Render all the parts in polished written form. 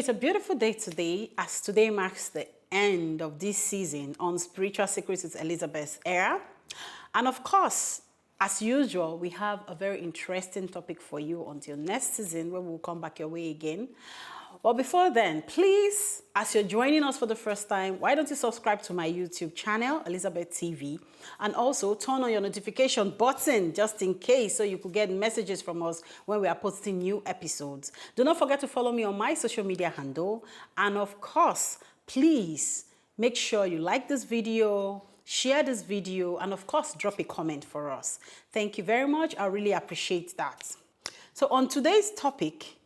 it's a beautiful day today, as today marks the end of this season on Spiritual Secrets with Elizabeth's era. And of course, as usual, we have a very interesting topic for you until next season, where we'll come back your way again. But before then, please, as you're joining us for the first time, why don't you subscribe to my YouTube channel, Elizabeth TV, and also turn on your notification button just in case, so you could get messages from us when we are posting new episodes. Do not forget to follow me on my social media handle. And of course, please make sure you like this video, share this video, and of course, drop a comment for us. Thank you very much. I really appreciate that. So on today's topic,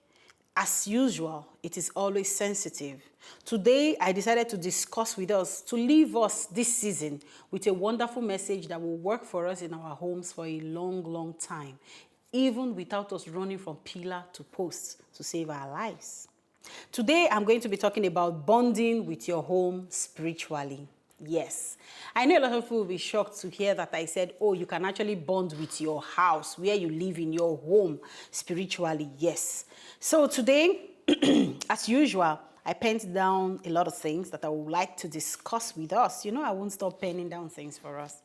as usual, it is always sensitive. Today, I decided to discuss with us, to leave us this season with a wonderful message that will work for us in our homes for a long, long time, even without us running from pillar to post to save our lives. Today, I'm going to be talking about bonding with your home spiritually. Yes, I know a lot of people will be shocked to hear that I said, oh, you can actually bond with your house, where you live in your home spiritually. Yes. So today, as usual, I penned down a lot of things that I would like to discuss with us. You know, I won't stop penning down things for us.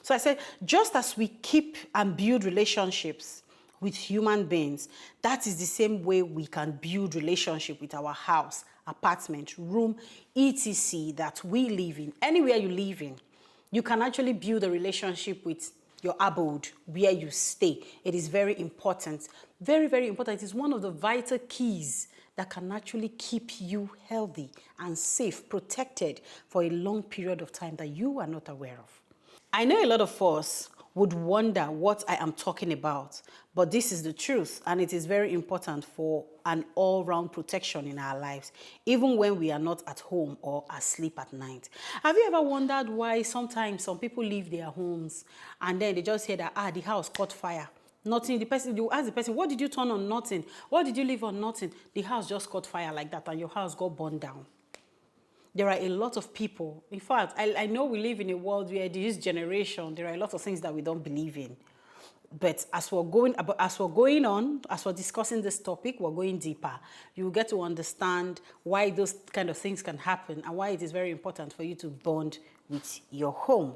So I said, just as we keep and build relationships with human beings, that is the same way we can build relationship with our house, apartment, room, etc. that we live in. Anywhere you live in, you can actually build a relationship with your abode, where you stay. It is very important. Very, very important. It is one of the vital keys that can actually keep you healthy and safe, protected for a long period of time that you are not aware of. I know a lot of us would wonder what I am talking about, but this is the truth, and it is very important for an all-round protection in our lives, even when we are not at home or asleep at night. Have you ever wondered why sometimes some people leave their homes and then they just hear that, the house caught fire? Nothing. The person, you ask the person, what did you turn on? Nothing. What did you leave on? Nothing. The house just caught fire like that and your house got burned down. There are a lot of people. In fact, I know we live in a world where this generation, there are a lot of things that we don't believe in. But as we're discussing this topic, we're going deeper. You will get to understand why those kind of things can happen and why it is very important for you to bond with your home.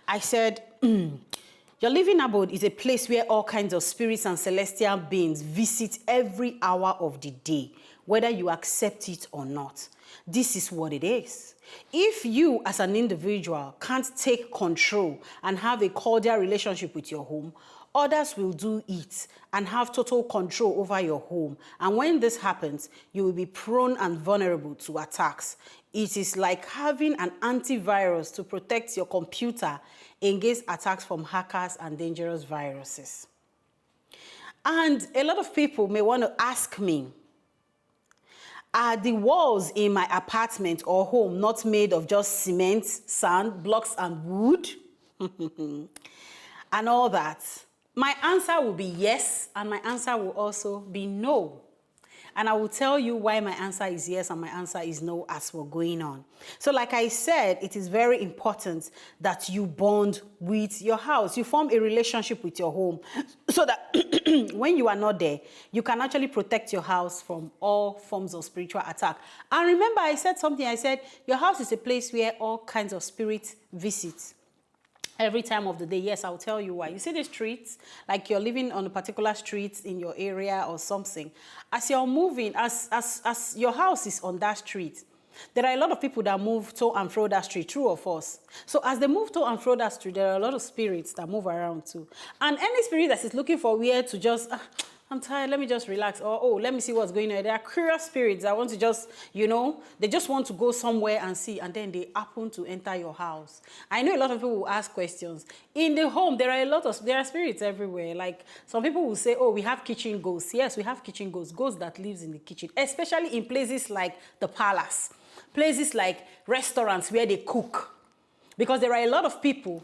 I said, your living abode is a place where all kinds of spirits and celestial beings visit every hour of the day, whether you accept it or not. This is what it is. If you as an individual can't take control and have a cordial relationship with your home, others will do it and have total control over your home. And when this happens, you will be prone and vulnerable to attacks. It is like having an antivirus to protect your computer against attacks from hackers and dangerous viruses. And a lot of people may want to ask me, are the walls in my apartment or home not made of just cement, sand, blocks, and wood? And all that? My answer will be yes, and my answer will also be no. And I will tell you why my answer is yes and my answer is no as we're going on. So like I said, it is very important that you bond with your house. You form a relationship with your home so that when you are not there, you can actually protect your house from all forms of spiritual attack. And remember, I said something. I said, your house is a place where all kinds of spirits visit. Every time of the day. Yes, I'll tell you why. You see the streets, like you're living on a particular street in your area or something. As you're moving, as your house is on that street, there are a lot of people that move to and fro that street, true or false? So as they move to and fro that street, there are a lot of spirits that move around too. And any spirit that is looking for where to just, I'm tired, let me just relax. Or, oh, let me see what's going on. There are curious spirits that want to just, they just want to go somewhere and see, and then they happen to enter your house. I know a lot of people will ask questions. In the home, there are spirits everywhere. Like some people will say, oh, we have kitchen ghosts. Yes, we have kitchen ghosts, ghosts that lives in the kitchen, especially in places like the palace, places like restaurants where they cook. Because there are a lot of people,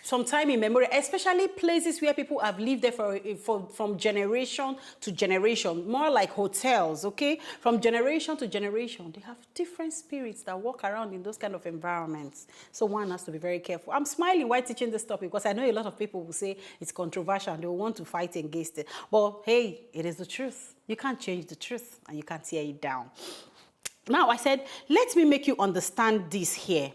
some time in memory, especially places where people have lived there from generation to generation, more like hotels, okay? From generation to generation, they have different spirits that walk around in those kind of environments. So one has to be very careful. I'm smiling while teaching this topic because I know a lot of people will say it's controversial and they will want to fight against it. But hey, it is the truth. You can't change the truth and you can't tear it down. Now, I said, let me make you understand this here.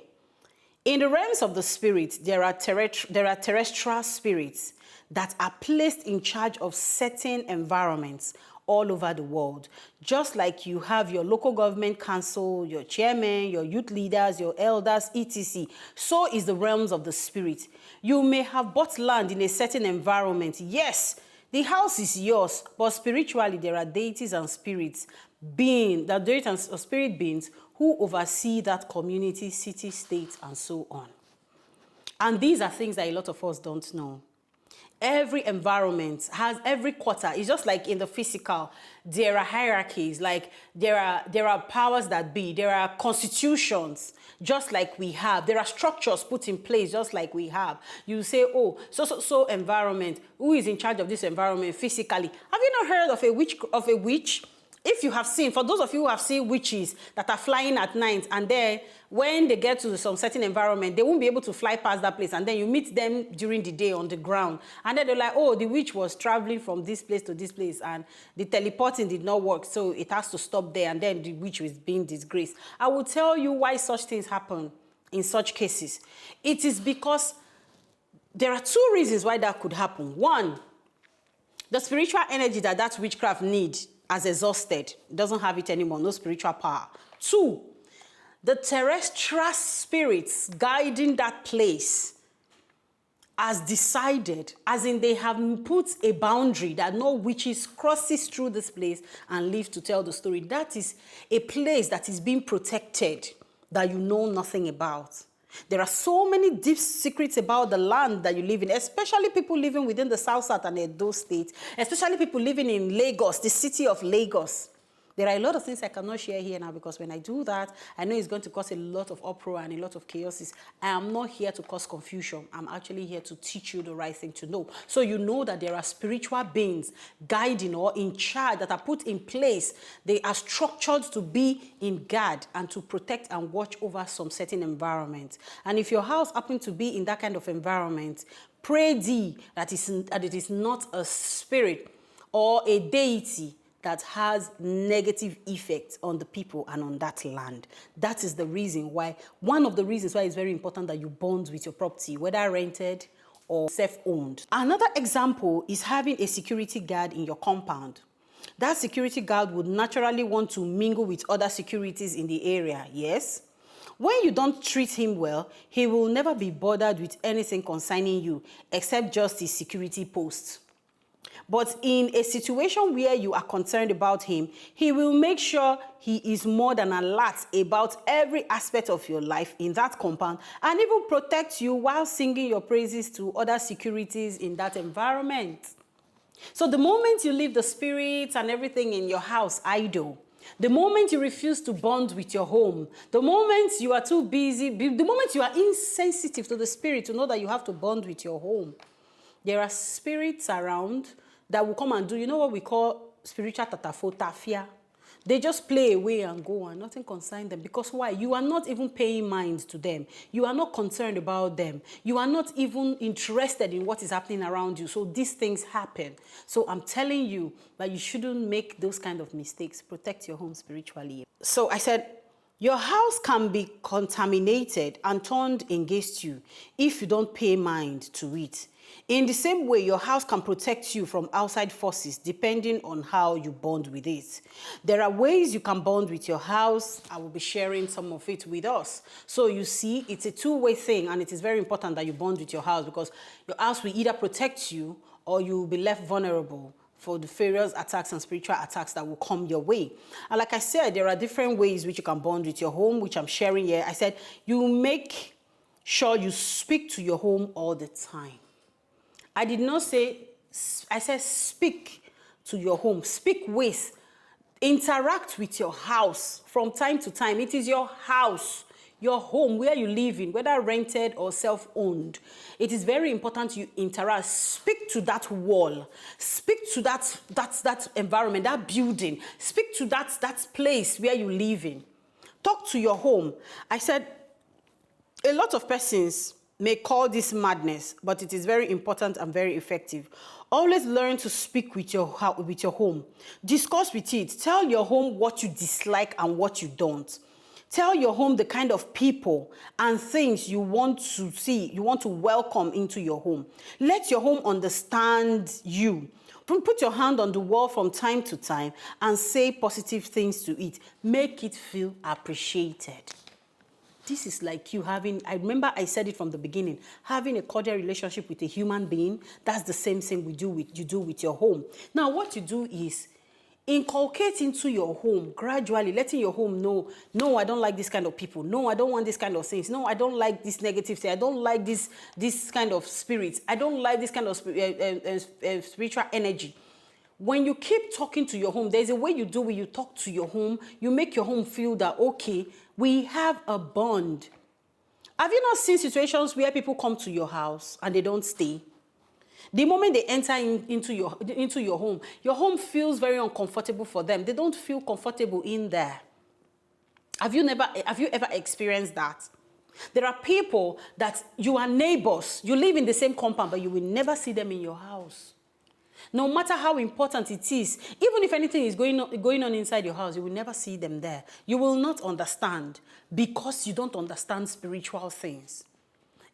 In the realms of the spirit, there are terrestrial spirits that are placed in charge of certain environments all over the world. Just like you have your local government council, your chairman, your youth leaders, your elders, etc. So is the realms of the spirit. You may have bought land in a certain environment. Yes, the house is yours, but spiritually there are deities and spirits spirit beings who oversee that community, city, state, and so on. And these are things that a lot of us don't know. Every environment has every quarter. It's just like in the physical, there are hierarchies, like there are powers that be, there are constitutions, just like we have. There are structures put in place, just like we have. You say, oh, so environment, who is in charge of this environment physically? Have you not heard of a witch? If you have seen, for those of you who have seen witches that are flying at night, and then when they get to some certain environment, they won't be able to fly past that place, and then you meet them during the day on the ground, and then they're like, oh, the witch was traveling from this place to this place, and the teleporting did not work, so it has to stop there, and then the witch was being disgraced. I will tell you why such things happen in such cases. It is because there are two reasons why that could happen. One, the spiritual energy that witchcraft needs as exhausted, doesn't have it anymore, no spiritual power. Two, the terrestrial spirits guiding that place has decided, as in they have put a boundary that no witches crosses through this place and live to tell the story. That is a place that is being protected that you know nothing about. There are so many deep secrets about the land that you live in, especially people living within the South and Edo State, especially people living in Lagos, the city of Lagos. There are a lot of things I cannot share here now because when I do that, I know it's going to cause a lot of uproar and a lot of chaos. I am not here to cause confusion. I'm actually here to teach you the right thing to know. So you know that there are spiritual beings guiding or in charge that are put in place. They are structured to be in guard and to protect and watch over some certain environment. And if your house happens to be in that kind of environment, pray thee that it is not a spirit or a deity that has negative effects on the people and on that land. That is the reason why, one of the reasons why it's very important that you bond with your property, whether rented or self-owned. Another example is having a security guard in your compound. That security guard would naturally want to mingle with other securities in the area, yes? When you don't treat him well, he will never be bothered with anything concerning you, except just his security post. But in a situation where you are concerned about him, he will make sure he is more than alert about every aspect of your life in that compound and even protect you while singing your praises to other securities in that environment. So the moment you leave the spirits and everything in your house idle, the moment you refuse to bond with your home, the moment you are too busy, the moment you are insensitive to the spirit to know that you have to bond with your home, there are spirits around that will come and do, you know what we call spiritual tafia. They just play away and go and nothing concerns them. Because why? You are not even paying mind to them. You are not concerned about them. You are not even interested in what is happening around you. So these things happen. So I'm telling you that you shouldn't make those kind of mistakes. Protect your home spiritually. So I said, your house can be contaminated and turned against you if you don't pay mind to it. In the same way, your house can protect you from outside forces depending on how you bond with it. There are ways you can bond with your house. I will be sharing some of it with us. So you see, it's a two-way thing, and it is very important that you bond with your house because your house will either protect you or you will be left vulnerable for the various attacks and spiritual attacks that will come your way. And like I said, there are different ways which you can bond with your home, which I'm sharing here. I said, you make sure you speak to your home all the time. I did not say, I said speak to your home, speak with, interact with your house from time to time. It is your house. your home, where you live in, whether rented or self-owned, it is very important you interact. Speak to that wall. Speak to that environment, that building. Speak to that place where you live in. Talk to your home. I said, a lot of persons may call this madness, but it is very important and very effective. Always learn to speak with your home. Discuss with it. Tell your home what you dislike and what you don't. Tell your home the kind of people and things you want to see, you want to welcome into your home. Let your home understand you. Put your hand on the wall from time to time and say positive things to it. Make it feel appreciated. This is like you having, I remember I said it from the beginning, having a cordial relationship with a human being. That's the same thing you do with your home. Now, what you do is inculcate into your home gradually, letting your home know, no, I don't like this kind of people. No, I don't want this kind of things. No, I don't like this negative thing. I don't like this kind of spirits. I don't like this kind of spiritual energy. When you keep talking to your home, there's a way you do it. You talk to your home. You make your home feel that, okay, we have a bond. Have you not seen situations where people come to your house and they don't stay? The moment they enter into your home feels very uncomfortable for them. They don't feel comfortable in there. Have you ever experienced that? There are people that you are neighbors. You live in the same compound, but you will never see them in your house. No matter how important it is, even if anything is going on inside your house, you will never see them there. You will not understand because you don't understand spiritual things.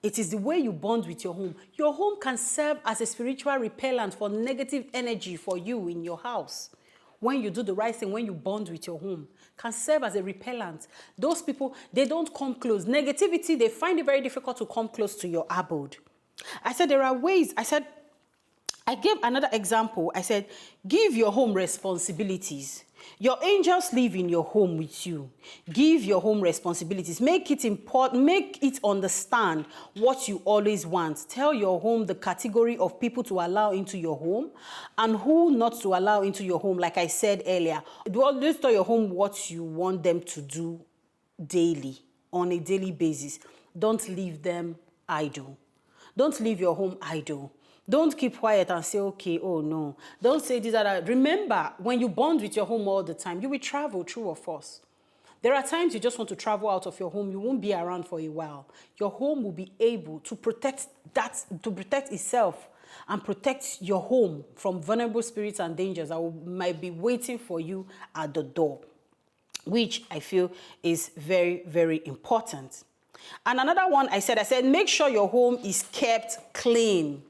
It is the way you bond with your home. Your home can serve as a spiritual repellent for negative energy for you in your house. When you do the right thing, when you bond with your home, can serve as a repellent. Those people, they don't come close. Negativity, they find it very difficult to come close to your abode. I said there are ways. I gave another example. I said, give your home responsibilities. Your angels live in your home with you. Give your home responsibilities. Make it important. Make it understand what you always want. Tell your home the category of people to allow into your home and who not to allow into your home. Like I said earlier, always tell your home what you want them to do daily, on a daily basis. Don't leave them idle. Don't leave your home idle. Don't keep quiet and say, okay, oh no. Don't say this or that. Remember, when you bond with your home all the time, you will travel, true or false. There are times you just want to travel out of your home. You won't be around for a while. Your home will be able to protect itself and protect your home from vulnerable spirits and dangers that might be waiting for you at the door, which I feel is very, very important. And another one I said, make sure your home is kept clean.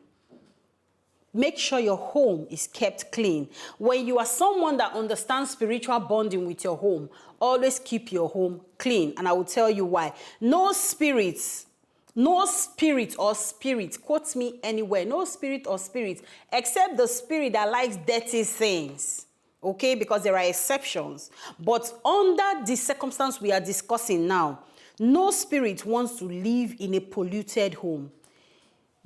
Make sure your home is kept clean. When you are someone that understands spiritual bonding with your home, always keep your home clean. And I will tell you why. No spirit or spirit, quote me anywhere, no spirit or spirit, except the spirit that likes dirty things. Okay, because there are exceptions. But under the circumstance we are discussing now, no spirit wants to live in a polluted home.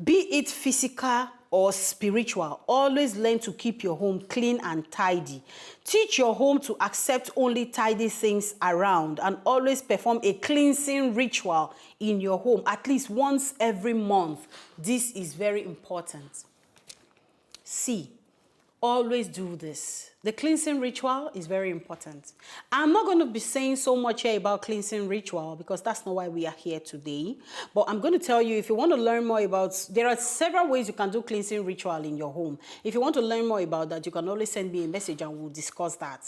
Be it physical or spiritual, always learn to keep your home clean and tidy. Teach your home to accept only tidy things around and always perform a cleansing ritual in your home at least once every month. This is very important. C, always do this. The cleansing ritual is very important. I'm not going to be saying so much here about cleansing ritual because that's not why we are here today. But I'm going to tell you, if you want to learn more about, there are several ways you can do cleansing ritual in your home. If you want to learn more about that, you can always send me a message and we'll discuss that.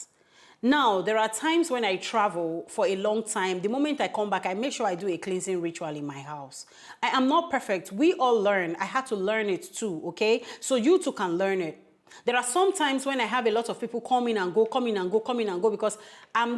Now, there are times when I travel for a long time. The moment I come back, I make sure I do a cleansing ritual in my house. I am not perfect. We all learn. I had to learn it too, okay? So you too can learn it. There are some times when I have a lot of people come in and go because I'm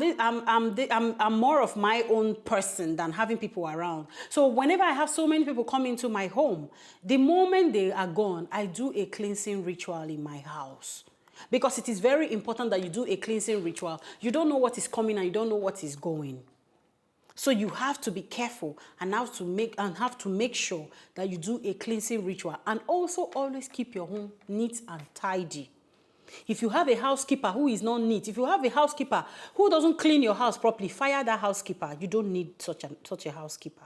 more of my own person than having people around. So whenever I have so many people come into my home, the moment they are gone, I do a cleansing ritual in my house. Because it is very important that you do a cleansing ritual. You don't know what is coming and you don't know what is going. So you have to be careful and have to make sure that you do a cleansing ritual and also always keep your home neat and tidy. If you have a housekeeper who is not neat, if you have a housekeeper who doesn't clean your house properly, fire that housekeeper. You don't need such a housekeeper.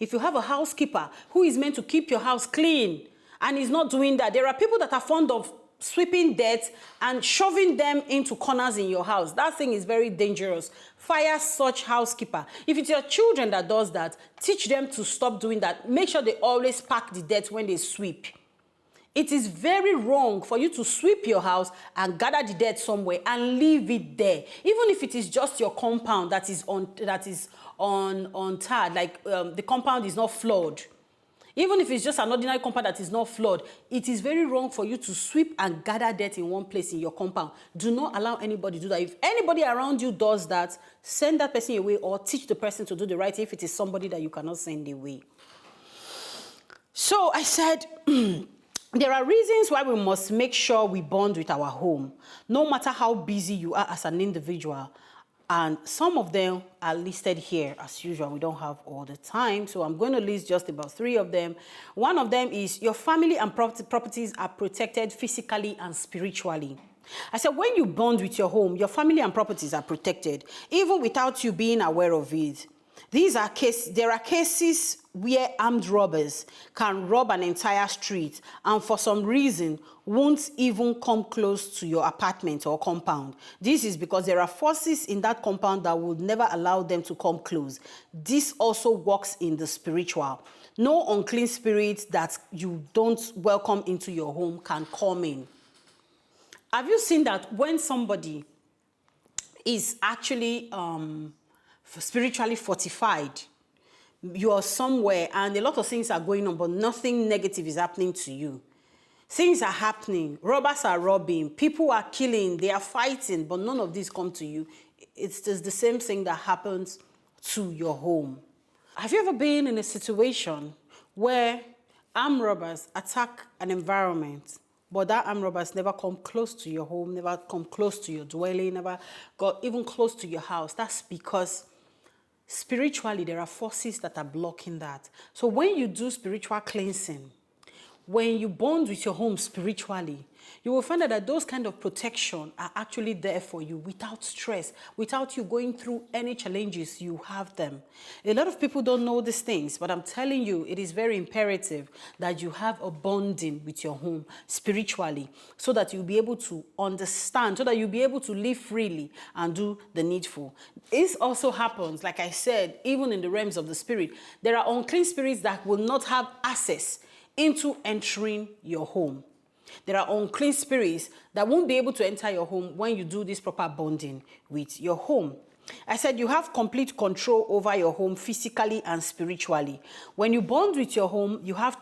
If you have a housekeeper who is meant to keep your house clean and is not doing that, there are people that are fond of sweeping dirt and shoving them into corners in your house. That thing is very dangerous. Fire such housekeeper. If it's your children that does that, teach them to stop doing that. Make sure they always pack the dirt when they sweep. It is very wrong for you to sweep your house and gather the dirt somewhere and leave it there. Even if it is just your compound that is untarred, like the compound is not floored. Even if it's just an ordinary compound that is not floored, it is very wrong for you to sweep and gather dirt in one place in your compound. Do not allow anybody to do that. If anybody around you does that, send that person away or teach the person to do the right thing if it is somebody that you cannot send away. So I said, there are reasons why we must make sure we bond with our home, no matter how busy you are as an individual. And some of them are listed here. As usual, we don't have all the time, so I'm going to list just about 3 of them. One of them is your family and properties are protected physically and spiritually. I said when you bond with your home, your family and properties are protected, even without you being aware of it. There are cases where armed robbers can rob an entire street and for some reason won't even come close to your apartment or compound. This is because there are forces in that compound that would never allow them to come close. This also works in the spiritual. No unclean spirit that you don't welcome into your home can come in. Have you seen that when somebody is actually spiritually fortified, you are somewhere and a lot of things are going on, but nothing negative is happening to you? Things are happening, robbers are robbing, people are killing, they are fighting, but none of this come to you. It's just the same thing that happens to your home. Have you ever been in a situation where armed robbers attack an environment, but that armed robbers never come close to your home, never come close to your dwelling, never got even close to your house? That's because spiritually, there are forces that are blocking that. So when you do spiritual cleansing, when you bond with your home spiritually, you will find out that those kind of protection are actually there for you without stress, without you going through any challenges. You have them. A lot of people don't know these things, but I'm telling you, it is very imperative that you have a bonding with your home spiritually so that you'll be able to understand, so that you'll be able to live freely and do the needful. This also happens, like I said, even in the realms of the spirit. There are unclean spirits that will not have access into entering your home. There are unclean spirits that won't be able to enter your home when you do this proper bonding with your home. I said you have complete control over your home physically and spiritually. When you bond with your home, you are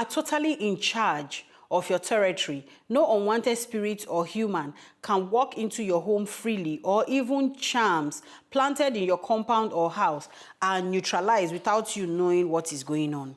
totally in charge of your territory. No unwanted spirit or human can walk into your home freely, or even charms planted in your compound or house are neutralized without you knowing what is going on.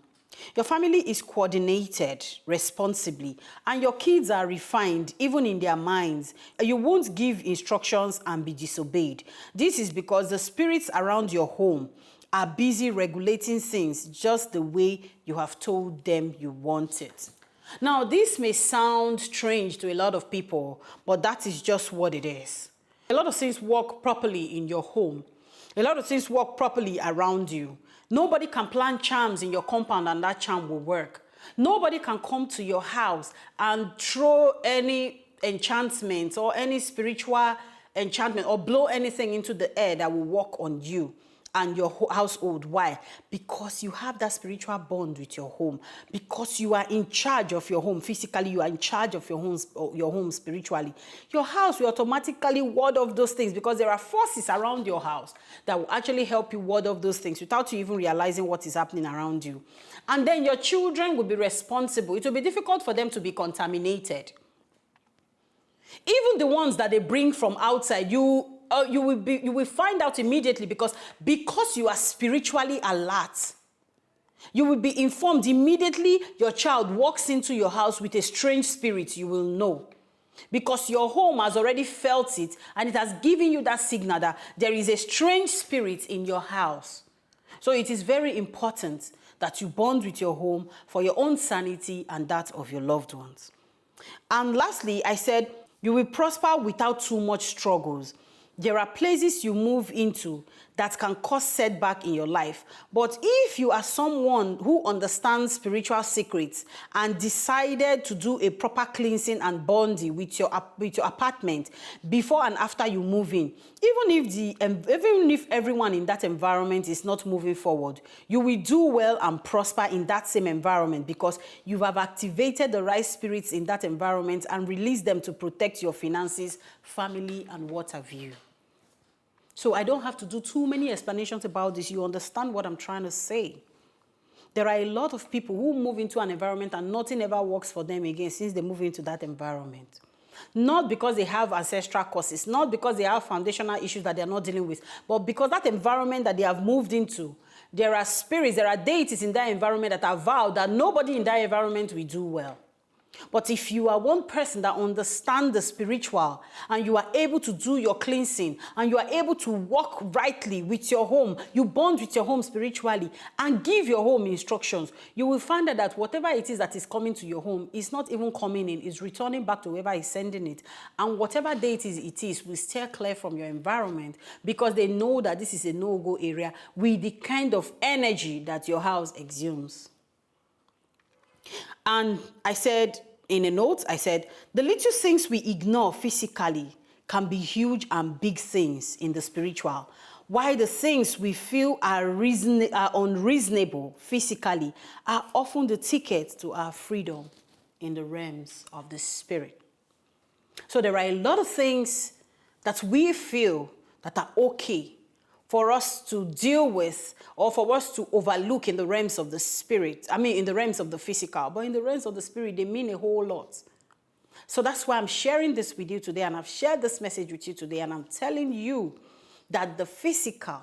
Your family is coordinated responsibly, and your kids are refined even in their minds. You won't give instructions and be disobeyed. This is because the spirits around your home are busy regulating things just the way you have told them you want it. Now, this may sound strange to a lot of people, but that is just what it is. A lot of things work properly in your home. A lot of things work properly around you. Nobody can plant charms in your compound and that charm will work. Nobody can come to your house and throw any enchantment or any spiritual enchantment or blow anything into the air that will work on you and your household. Why? Because you have that spiritual bond with your home. Because you are in charge of your home physically, you are in charge of your home spiritually. Your house will automatically ward off those things because there are forces around your house that will actually help you ward off those things without you even realizing what is happening around you. And then your children will be responsible. It will be difficult for them to be contaminated. Even the ones that they bring from outside, you will find out immediately because you are spiritually alert. You will be informed immediately. Your child walks into your house with a strange spirit, you will know. Because your home has already felt it and it has given you that signal that there is a strange spirit in your house. So it is very important that you bond with your home for your own sanity and that of your loved ones. And lastly, I said, you will prosper without too much struggles. There are places you move into that can cause setback in your life. But if you are someone who understands spiritual secrets and decided to do a proper cleansing and bonding with your apartment before and after you move in, even if everyone in that environment is not moving forward, you will do well and prosper in that same environment because you have activated the right spirits in that environment and released them to protect your finances, family, and what have you. So I don't have to do too many explanations about this. You understand what I'm trying to say. There are a lot of people who move into an environment and nothing ever works for them again since they move into that environment. Not because they have ancestral causes, not because they have foundational issues that they're not dealing with, but because that environment that they have moved into, there are spirits, there are deities in that environment that have vowed that nobody in that environment will do well. But if you are one person that understands the spiritual and you are able to do your cleansing and you are able to walk rightly with your home, you bond with your home spiritually and give your home instructions, you will find that whatever it is that is coming to your home is not even coming in, it's returning back to whoever is sending it. And whatever deity it is will steer clear from your environment because they know that this is a no-go area with the kind of energy that your house exudes. And I said, in a note, I said, the little things we ignore physically can be huge and big things in the spiritual, while the things we feel are unreasonable physically are often the ticket to our freedom in the realms of the spirit. So there are a lot of things that we feel that are okay for us to deal with or for us to overlook in the realms of the spirit. I mean, in the realms of the physical, but in the realms of the spirit, they mean a whole lot. So that's why I'm sharing this with you today, and I've shared this message with you today, and I'm telling you that the physical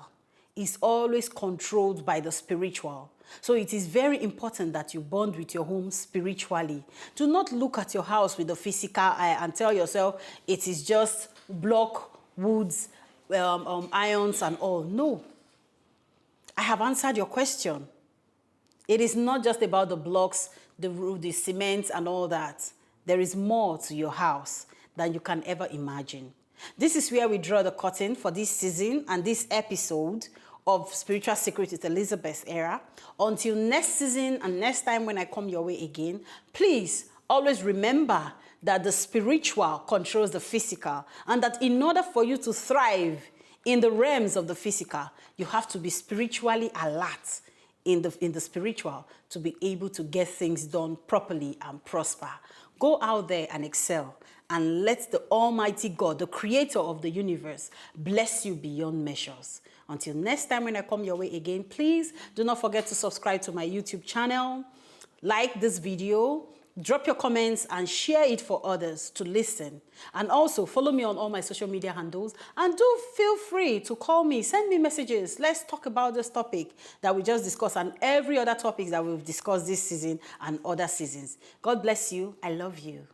is always controlled by the spiritual. So it is very important that you bond with your home spiritually. Do not look at your house with the physical eye and tell yourself it is just block, woods, irons and all. No. I have answered your question. It is not just about the blocks, the roof, the cement and all that. There is more to your house than you can ever imagine. This is where we draw the curtain for this season and this episode of Spiritual Secrets with Elizabeth Era. Until next season and next time when I come your way again, please always remember that the spiritual controls the physical, and that in order for you to thrive in the realms of the physical, you have to be spiritually alert in the spiritual to be able to get things done properly and prosper. Go out there and excel, and let the Almighty God, the creator of the universe, bless you beyond measures. Until next time when I come your way again, please do not forget to subscribe to my YouTube channel, like this video, drop your comments and share it for others to listen. And also follow me on all my social media handles, and do feel free to call me, send me messages. Let's talk about this topic that we just discussed and every other topic that we've discussed this season and other seasons. God bless you. I love you.